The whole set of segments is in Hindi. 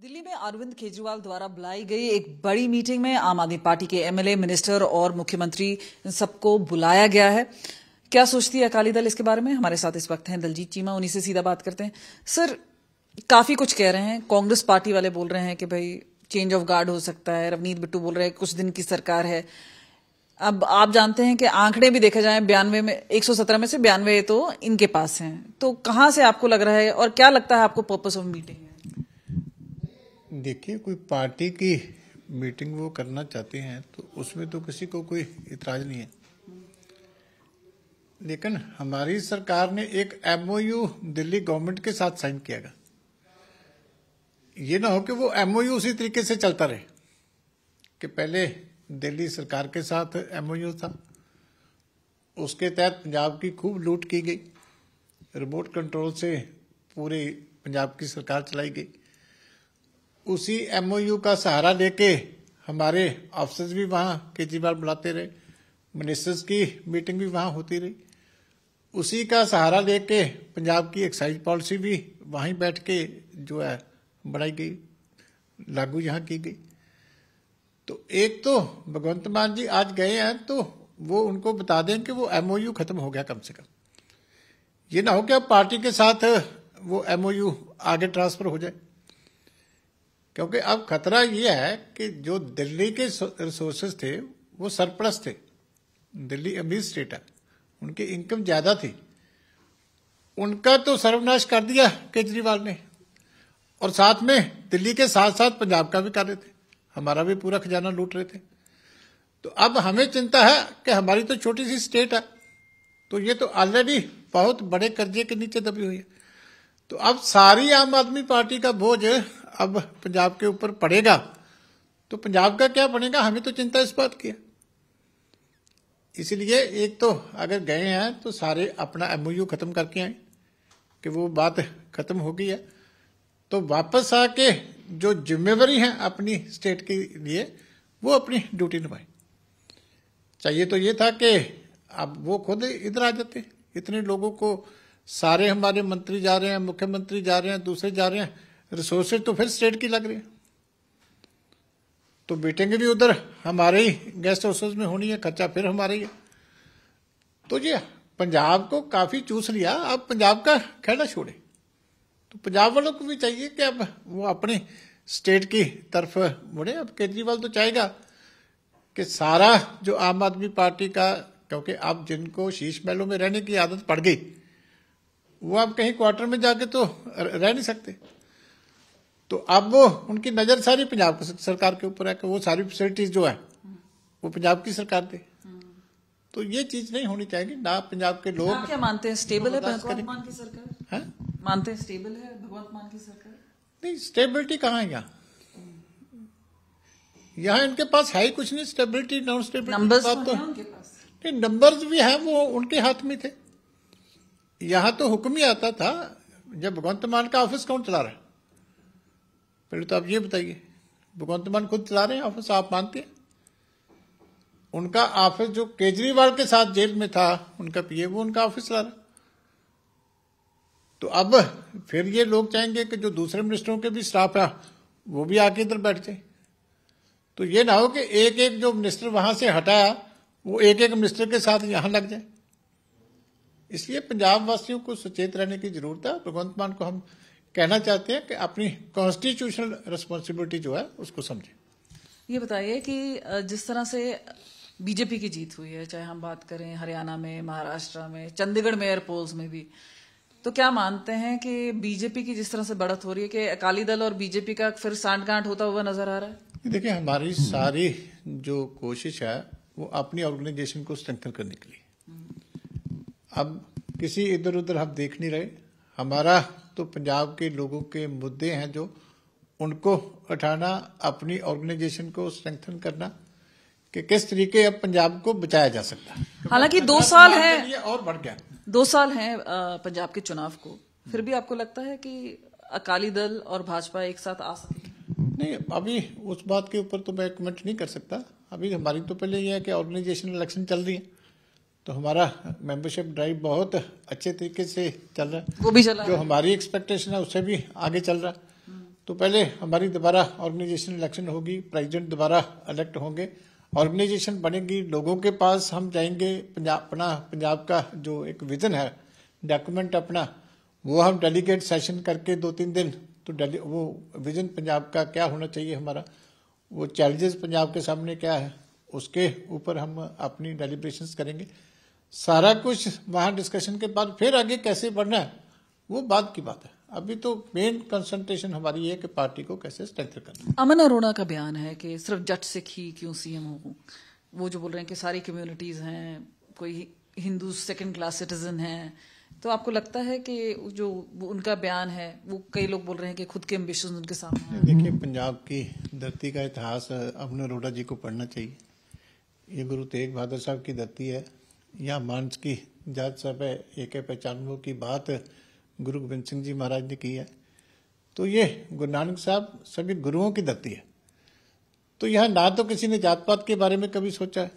दिल्ली में अरविंद केजरीवाल द्वारा बुलाई गई एक बड़ी मीटिंग में आम आदमी पार्टी के एमएलए, मिनिस्टर और मुख्यमंत्री सबको बुलाया गया है। क्या सोचती है अकाली दल इसके बारे में? हमारे साथ इस वक्त हैं दलजीत चीमा, उन्हीं से सीधा बात करते हैं। सर, काफी कुछ कह रहे हैं, कांग्रेस पार्टी वाले बोल रहे हैं कि भाई चेंज ऑफ गार्ड हो सकता है, रवनीत बिट्टू बोल रहे हैं कुछ दिन की सरकार है। अब आप जानते हैं कि आंकड़े भी देखे जाएं, 92 में 117 में से 92 तो इनके पास हैं। तो कहां से आपको लग रहा है और क्या लगता है आपको पर्पस ऑफ मीटिंग है? देखिए, कोई पार्टी की मीटिंग वो करना चाहते हैं तो उसमें तो किसी को कोई इतराज नहीं है, लेकिन हमारी सरकार ने एक एमओयू दिल्ली गवर्नमेंट के साथ साइन किया। ये ना हो कि वो एमओयू उसी तरीके से चलता रहे कि पहले दिल्ली सरकार के साथ एमओयू था, उसके तहत पंजाब की खूब लूट की गई, रिमोट कंट्रोल से पूरे पंजाब की सरकार चलाई गई। उसी एमओयू का सहारा लेके हमारे ऑफिसर्स भी वहां केजरीवाल बुलाते रहे, मिनिस्टर्स की मीटिंग भी वहां होती रही। उसी का सहारा लेके पंजाब की एक्साइज पॉलिसी भी वहीं बैठ के जो है बनाई गई, लागू यहां की गई। तो एक तो भगवंत मान जी आज गए हैं तो वो उनको बता दें कि वो एमओयू खत्म हो गया कम से कम। ये ना हो कि अब पार्टी के साथ वो एमओयू आगे ट्रांसफर हो जाए, क्योंकि अब खतरा ये है कि जो दिल्ली के रिसोर्सेज थे वो सरप्लस थे। दिल्ली अमीर स्टेट है, उनकी इनकम ज्यादा थी, उनका तो सर्वनाश कर दिया केजरीवाल ने, और साथ में दिल्ली के साथ साथ पंजाब का भी कर रहे थे, हमारा भी पूरा खजाना लूट रहे थे। तो अब हमें चिंता है कि हमारी तो छोटी सी स्टेट है, तो ये तो ऑलरेडी बहुत बड़े कर्जे के नीचे दबी हुई है। तो अब सारी आम आदमी पार्टी का बोझ अब पंजाब के ऊपर पड़ेगा, तो पंजाब का क्या बनेगा, हमें तो चिंता इस बात की है। इसलिए एक तो अगर गए हैं तो सारे अपना एमओयू खत्म करके आए कि वो बात खत्म हो गई है, तो वापस आके जो जिम्मेवारी है अपनी स्टेट के लिए वो अपनी ड्यूटी निभाए। चाहिए तो ये था कि अब वो खुद इधर आ जाते, इतने लोगों को, सारे हमारे मंत्री जा रहे हैं, मुख्यमंत्री जा रहे हैं, दूसरे जा रहे हैं, रिसोर्सेज तो फिर स्टेट की लग रही है, तो मीटिंग भी उधर हमारे ही गेस्ट हाउसेज में होनी है, खर्चा फिर हमारा ही है। तो ये पंजाब को काफी चूस लिया, अब पंजाब का खेड़ा छोड़े। तो पंजाब वालों को भी चाहिए कि अब वो अपने स्टेट की तरफ मुड़े। अब केजरीवाल तो चाहेगा कि सारा जो आम आदमी पार्टी का, क्योंकि अब जिनको शीश महलों में रहने की आदत पड़ गई वो अब कहीं क्वार्टर में जाके तो रह नहीं सकते, तो अब वो उनकी नजर सारी पंजाब सरकार के ऊपर है कि वो सारी फैसिलिटीज जो है वो पंजाब की सरकार दे। तो ये चीज नहीं होनी चाहिए ना। पंजाब के लोग आप क्या मानते हैं, स्टेबल है भगवंत मान की सरकार? है? मानते हैं स्टेबल है भगवंत मान की सरकार? नहीं, स्टेबिलिटी कहाँ है यहाँ? यहाँ इनके पास है ही कुछ नहीं। स्टेबिलिटी नॉन स्टेबिलिटी नंबर्स तो उनके पास नहीं, नंबर्स भी है, वो उनके हाथ में थे। यहाँ तो हुक्म ही आता था। जब भगवंत मान का ऑफिस कौन चला रहा है? पहले तो आप ये बताइए, भगवंत मान खुद चला रहे हैं ऑफिस, आप मानते हैं? उनका ऑफिस जो केजरीवाल के साथ जेल में था, उनका पीए, वो उनका ऑफिस चला रहा। तो अब फिर ये लोग चाहेंगे कि जो दूसरे मिनिस्टरों के भी स्टाफ है वो भी आके इधर बैठ जाए। तो ये ना हो कि एक एक जो मिनिस्टर वहां से हटाया वो एक एक मिनिस्टर के साथ यहां लग जाए। इसलिए पंजाब वासियों को सचेत रहने की जरूरत है। भगवंत मान को हम कहना चाहते हैं कि अपनी कॉन्स्टिट्यूशनल रिस्पॉन्सिबिलिटी जो है उसको समझे। ये बताइए कि जिस तरह से बीजेपी की जीत हुई है, चाहे हम बात करें हरियाणा में, महाराष्ट्र में, चंडीगढ़ मेयर पोल्स में भी, तो क्या मानते हैं कि बीजेपी की जिस तरह से बढ़त हो रही है कि अकाली दल और बीजेपी का फिर सांठगांठ होता हुआ नजर आ रहा है? देखिए, हमारी सारी जो कोशिश है वो अपनी ऑर्गेनाइजेशन को स्ट्रेंथन करने के लिए। अब किसी इधर उधर हम देख नहीं रहे। हमारा तो पंजाब के लोगों के मुद्दे हैं जो उनको उठाना, अपनी ऑर्गेनाइजेशन को स्ट्रेंथन करना कि किस तरीके अब पंजाब को बचाया जा सकता है। हालांकि 2 साल है और बढ़ गया, 2 साल हैं पंजाब के चुनाव को, फिर भी आपको लगता है कि अकाली दल और भाजपा एक साथ आ सके? नहीं, अभी उस बात के ऊपर तो मैं कमेंट नहीं कर सकता। अभी हमारी तो पहले ये है कि ऑर्गेनाइजेशन इलेक्शन चल रही है, तो हमारा मेंबरशिप ड्राइव बहुत अच्छे तरीके से चल रहा है, वो भी चला जो हमारी एक्सपेक्टेशन है उससे भी आगे चल रहा है। तो पहले हमारी दोबारा ऑर्गेनाइजेशन इलेक्शन होगी, प्रेसिडेंट दोबारा इलेक्ट होंगे, ऑर्गेनाइजेशन बनेगी, लोगों के पास हम जाएंगे, पंजाब का जो एक विजन है, डॉक्यूमेंट अपना, वो हम डेलीगेट सेशन करके 2-3 दिन, तो वो विजन पंजाब का क्या होना चाहिए हमारा, वो चैलेंजेस पंजाब के सामने क्या है, उसके ऊपर हम अपनी डेलिब्रेशंस करेंगे। सारा कुछ वहां डिस्कशन के बाद फिर आगे कैसे बढ़ना है वो बाद की बात है। अभी तो मेन कंसंट्रेशन हमारी है कि पार्टी को कैसे स्ट्रेंथन करना। अमन अरोड़ा का बयान है कि सिर्फ जट सिख ही क्यों सीएम हो, वो जो बोल रहे हैं कि सारी कम्युनिटीज हैं, कोई हिंदू सेकंड क्लास सिटीजन हैं, तो आपको लगता है कि जो उनका बयान है वो कई लोग बोल रहे हैं कि खुद के एम्बिशंस उनके सामने हैं? देखिए, पंजाब की धरती का इतिहास अमन अरोड़ा जी को पढ़ना चाहिए। ये गुरु तेग बहादुर साहब की धरती है, यहाँ मानस की जात सब है, एक पहचानों की बात गुरु गोबिंद सिंह जी महाराज ने की है। तो ये गुरु नानक साहब सभी गुरुओं की धरती है। तो यहाँ ना तो किसी ने जात पात के बारे में कभी सोचा है,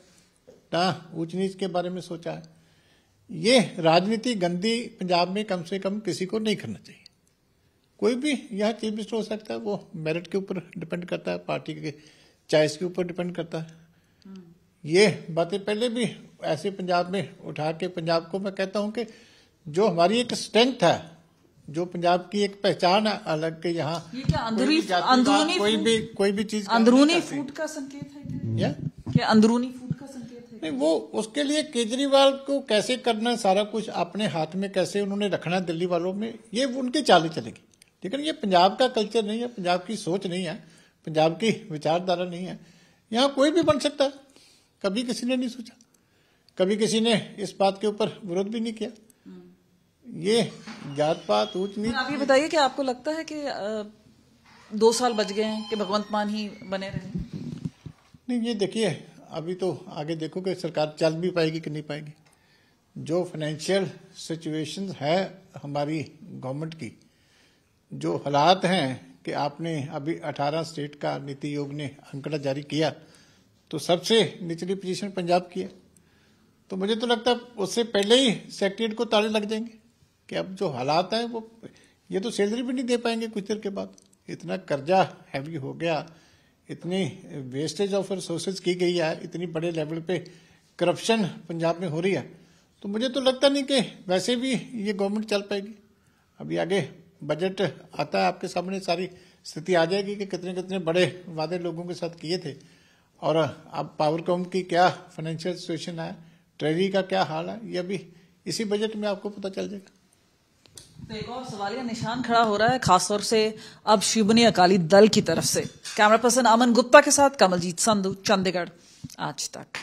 ना ऊंच नीच के बारे में सोचा है। ये राजनीति गंदी पंजाब में कम से कम किसी को नहीं करना चाहिए। कोई भी यहाँ चीफ मिनिस्टर हो सकता है, वो मेरिट के ऊपर डिपेंड करता है, पार्टी के चॉइस के ऊपर डिपेंड करता है। ये बातें पहले भी ऐसे पंजाब में उठा के पंजाब को मैं कहता हूं कि जो हमारी एक स्ट्रेंथ है, जो पंजाब की एक पहचान है अलग के, यहाँ कोई भी चीज अंदरूनी फूट का संकेत है क्या? अंदरूनी फूट का संकेत है? नहीं, वो उसके लिए केजरीवाल को कैसे करना, सारा कुछ अपने हाथ में कैसे उन्होंने रखना दिल्ली वालों में, ये उनकी चालें चलेगी। लेकिन ये पंजाब का कल्चर नहीं है, पंजाब की सोच नहीं है, पंजाब की विचारधारा नहीं है। यहाँ कोई भी बन सकता है, कभी किसी ने नहीं सोचा, कभी किसी ने इस बात के ऊपर विरोध भी नहीं किया। ये जात पात ऊंच नीच। आप ये बताइए कि आपको लगता है कि 2 साल बच गए हैं कि भगवंत मान ही बने रहे? नहीं, ये देखिए, अभी तो आगे देखो कि सरकार चल भी पाएगी कि नहीं पाएगी। जो फाइनेंशियल सिचुएशन है हमारी गवर्नमेंट की, जो हालात हैं कि आपने अभी 18 स्टेट का नीति आयोग ने आंकड़ा जारी किया, तो सबसे निचली पोजीशन पंजाब की है। तो मुझे तो लगता है उससे पहले ही सेक्रेटरीट को ताले लग जाएंगे कि अब जो हालात हैं वो, ये तो सैलरी भी नहीं दे पाएंगे कुछ देर के बाद। इतना कर्जा हैवी हो गया, इतनी वेस्टेज ऑफ रिसोर्सेज की गई है, इतनी बड़े लेवल पे करप्शन पंजाब में हो रही है। तो मुझे तो लगता नहीं कि वैसे भी ये गवर्नमेंट चल पाएगी। अभी आगे बजट आता है, आपके सामने सारी स्थिति आ जाएगी कि कितने कितने बड़े वादे लोगों के साथ किए थे, और अब पावरकॉम की क्या फाइनेंशियल सिचुएशन है, ट्रेजरी का क्या हाल है, ये अभी इसी बजट में आपको पता चल जाएगा। तो एक और सवालिया निशान खड़ा हो रहा है, खासतौर से अब शिवनी अकाली दल की तरफ से। कैमरा पर्सन अमन गुप्ता के साथ कमलजीत संधू, चंडीगढ़ आज तक।